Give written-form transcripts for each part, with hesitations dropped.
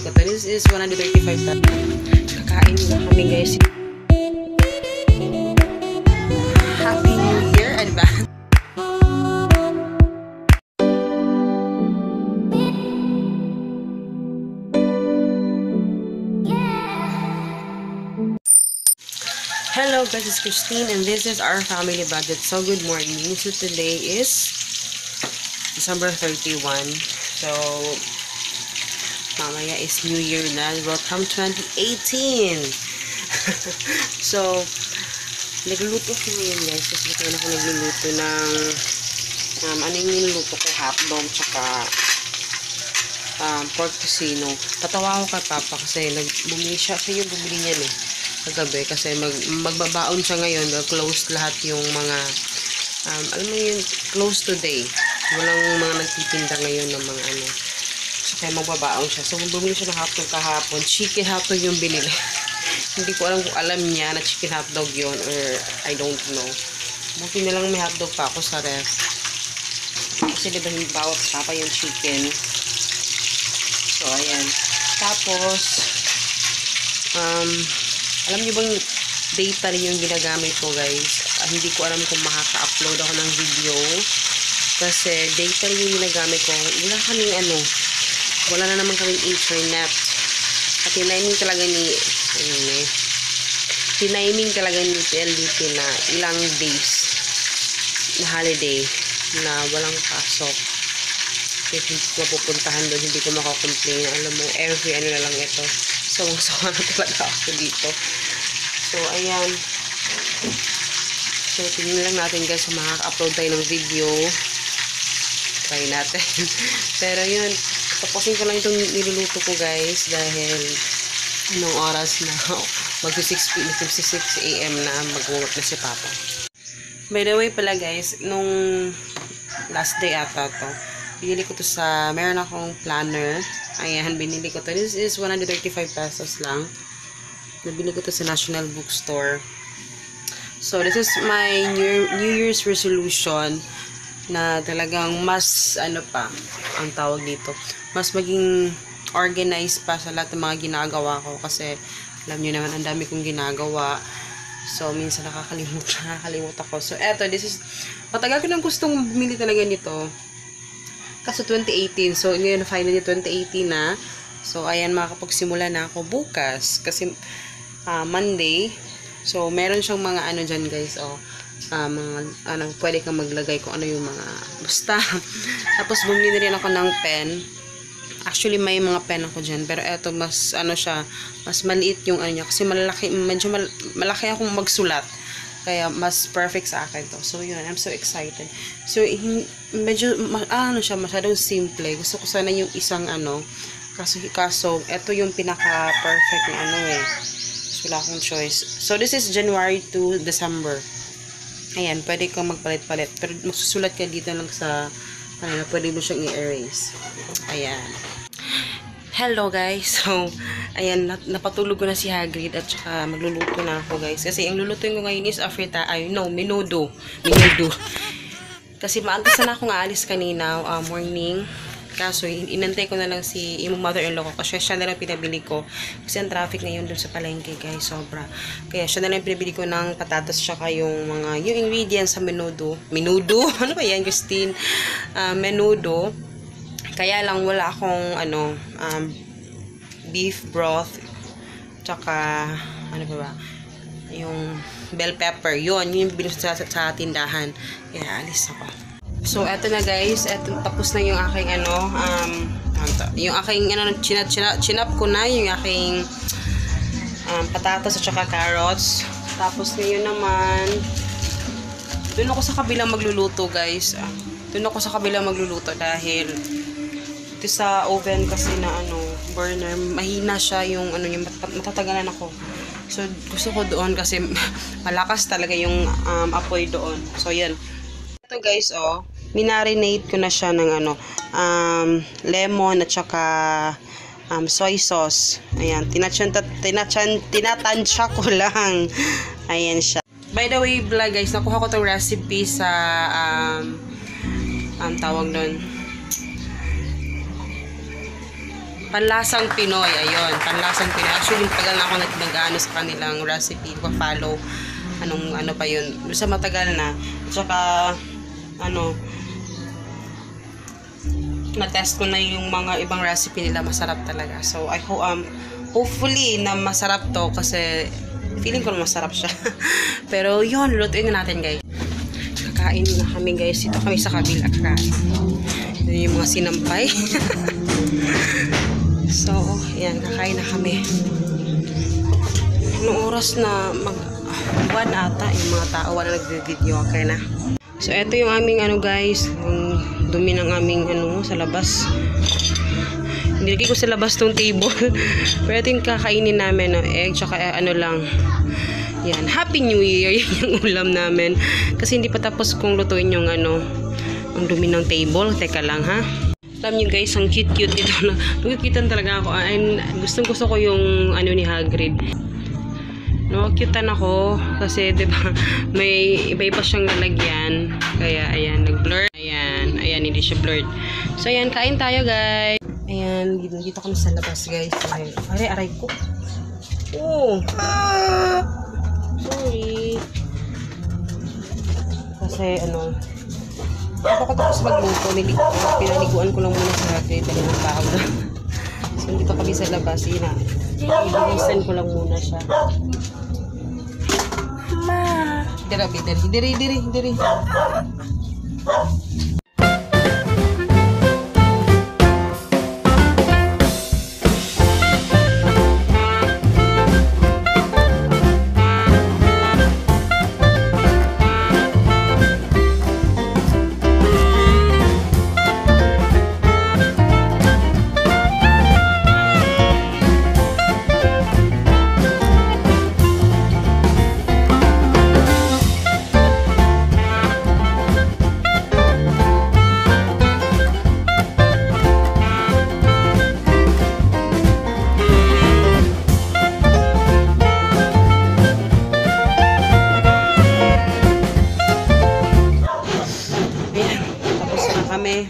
ko to. This is 135 pesos. Kakain na kami guys. Happy New Year! Advance! Hello guys, it's Christine and this is our family budget. So good morning. So today is December 31. So mamaya is New Year na. Welcome 2018. So nagluluto ko ngayon guys. Kasi kaya ako nagluluto ng ano yung niluluto ko, hotdog tsaka pork tocino. Tatawa ako kay Papa kasi bumili siya yung bumili niya kagabi kasi magbabaon siya ngayon, close lahat yung mga alam mo yun, close today, walang mga nagtitinda ngayon ng mga ano, so kaya magbabaon siya. So bumili siya ng hotdog kahapon, chicken hotdog yung binili. Hindi ko alam kung alam niya na chicken hotdog yun or I don't know. Buti na lang may hotdog pa ako sa ref kasi diba yung bawat papa yung chicken. So ayan, tapos alam niyo bang data rin yung ginagamit ko guys. Hindi ko alam kung makaka-upload ako ng video kasi data rin yung ginagamit ko. Wala na naman kaming internet at tiniming talaga ni PLDT na ilang days na holiday na walang pasok. If hindi ko mapupuntahan doon, hindi ko makakomplain. Alam mo, every ano na lang ito. Sawang-sawa na talaga ako dito. So, ayan. So, tingnan lang natin guys kung makaka-upload tayo ng video. Try natin. Pero yun, tapusin ko lang itong niluluto ko guys dahil anong oras na mag-6 AM na mag-work na si Papa. By the way pala guys, nung last day ata to, binili ko to sa, meron akong planner. Ayan, binili ko to. This is 135 pesos lang. Nabili ko to sa National Bookstore. So, this is my New Year's resolution na talagang mas, ang tawag dito, mas maging organized pa sa lahat ng mga ginagawa ko. Kasi, alam nyo naman, ang dami kong ginagawa. So, minsan nakakalimut ako. So, eto, this is, matagal ko nang gustong bumili talaga nito. Kaso 2018. So, ngayon finally 2018 na. So, ayan, makakapagsimula na ako bukas. Kasi, Monday. So, meron siyang mga ano dyan, guys. Mga, pwede kang maglagay kung ano yung mga, basta. Tapos, bumili na rin ako ng pen. Actually, may mga pen ako dyan. Pero, eto, mas, mas maliit yung ano niya. Kasi, medyo malaki akong magsulat. Kaya, mas perfect sa akin to. So, yun. I'm so excited. So, medyo, masyadong simple. Gusto ko sana yung isang, kaso, eto yung pinaka-perfect na So, wala akong choice. So, this is January to December. Ayan, pwede kang magpalit-palit. Pero, magsusulat ka dito lang sa, pwede mo siyang i-erase. Ayan. Hello guys, so ayan, napatulog ko na si Hagrid at saka magluluto na ako guys. Kasi ang lulutuin ko ngayon is menudo. Kasi maaga sana akong aalis kanina, morning. Kaso inantay ko na lang yung mother-in-law ko kasi siya na lang pinabili ko. Kasi ang traffic ngayon dun sa palengke guys, sobra. Kaya siya na lang pinabili ko ng patatas tsaka yung ingredients sa menudo. Menudo? Ano ba yan, Christine? Menudo. Kaya lang wala akong beef broth tsaka yung bell pepper. Yun yung binili sa tindahan. Kaya alis ako. So eto na guys, tapos na yung aking yung aking chinap ko na yung aking patatas at saka carrots. Tapos ngayon naman doon ako sa kabilang magluluto guys. Doon ako sa kabilang magluluto dahil sa oven kasi na burner, mahina siya yung matatagalan ako. So gusto ko doon kasi malakas talaga yung apoy doon. So yan. Ito guys, minarinate ko na siya ng lemon at saka soy sauce. Ayan, tinatansya ko lang. Ayan siya. By the way, guys, nakuha ko tong recipe sa tawag doon. Panlasang Pinoy, ayun, panlasang Pinoy. Actually, tagal na ako nag-ano sa kanilang recipe, pa-follow. Ano pa yun. Sa matagal na. Tsaka, na-test ko na yung mga ibang recipe nila, masarap talaga. So, hopefully na masarap to kasi feeling ko na masarap siya. Pero yun, lutuin na natin guys. Kakain na kami guys. Ito kami sa kabila kakain. Ito yung mga sinampay. So, yan, kakain na kami. Anong oras na 1 ata yung mga tao wala nagve-video. Okay na. So, ito yung aming guys, yung dumi ng aming sa labas. Nilagay ko sa labas tong table. Pero ito yung kakainin namin, egg, tsaka lang. Yan, Happy New Year, yan yung ulam namin. Kasi hindi pa tapos kung lutuin yung ang dumi ng table. Teka lang ha. Alam nyo guys, ang cute-cute dito na. Nagkikitan talaga ako. Gusto ko yung ni Hagrid. No, cutean ako kasi 'di ba may iba-iba siyang lalagyan. Kaya ayan, nag-blur. Ayan, hindi siya blurred. So ayan, kain tayo, guys. Ayan, dito kami sa labas, guys. Aray ko. Oh. Sorry. Kasi ako tapos magluto, pinaliguan ko lang muna sa hagrid dahil ng bahaw na. So dito kami sa labas, ililisan ko lang muna siya. Diri.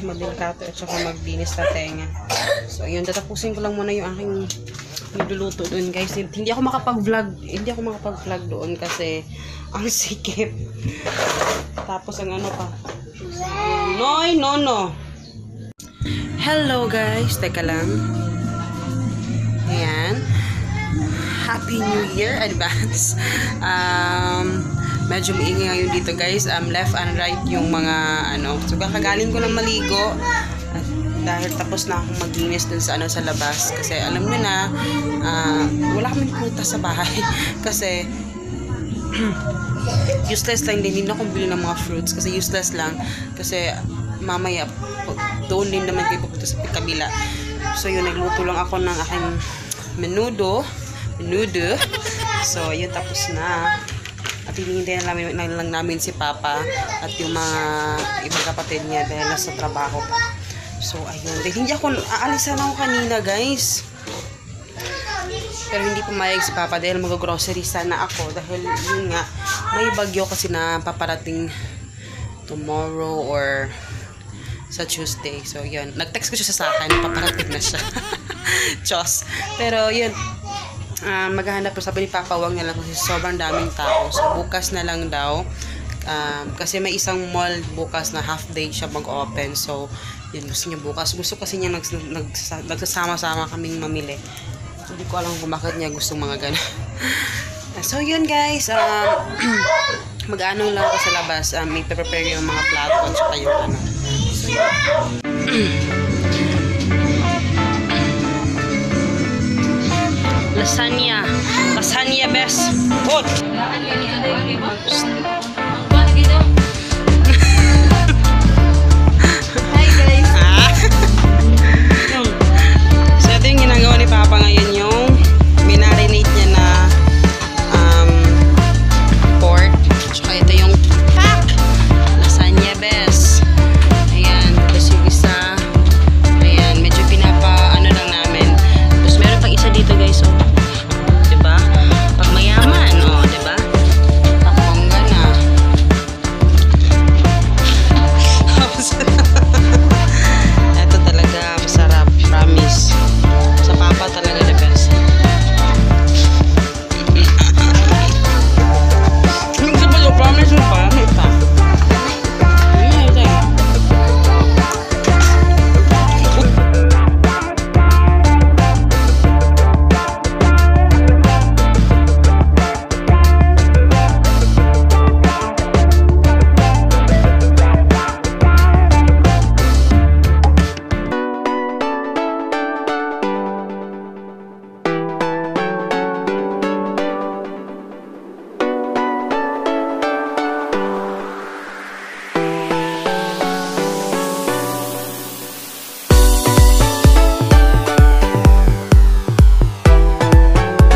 Maglilikato at saka maglinis na tenga. So ayun, tatapusin ko lang muna yung aking niluluto doon guys. Hindi ako makapag-vlog doon kasi ang sikip. Tapos ang pa. No. Hello guys, teka lang. Ayan. Happy New Year advance. Medyo maingay ngayon dito guys. Left and right yung mga So kakagaling ko lang maligo. At dahil tapos na akong maglinis dun sa sa labas. Kasi alam nyo na, wala kaming prutas sa bahay. Kasi useless lang din. Hindi na akong bili ng mga fruits. Kasi useless lang. Kasi mamaya doon din naman kayo pupunta sa kabila. So yun, nagluto lang ako ng aking menudo. So yun, tapos na. At hinihintay na lang namin si Papa at yung mga ibang kapatid niya dahil nasa trabaho pa. So, ayun. Dahil hindi ako, aalisan ako kanina, guys. Pero hindi pumayag si Papa dahil mag-grocery sana ako. Dahil yun nga, may bagyo kasi na paparating tomorrow or sa Tuesday. So, yun. Nag-text ko siya sa akin, paparating na siya. Diyos. Pero, yun. Maghahanap po, sabi ni Papa, wag na lang kasi sobrang daming tao. So, bukas na lang daw. Kasi may isang mall bukas na half day siya mag-open. So, yun, gusto niya bukas. Gusto kasi niya nagsasama-sama kaming mamili. Hindi ko alam kung bakit niya gustong mga gano'n. So, yun guys. Mag-ano lang ako sa labas. May prepare yung mga plato at saka yung So, yun. Lasagna best. Hot.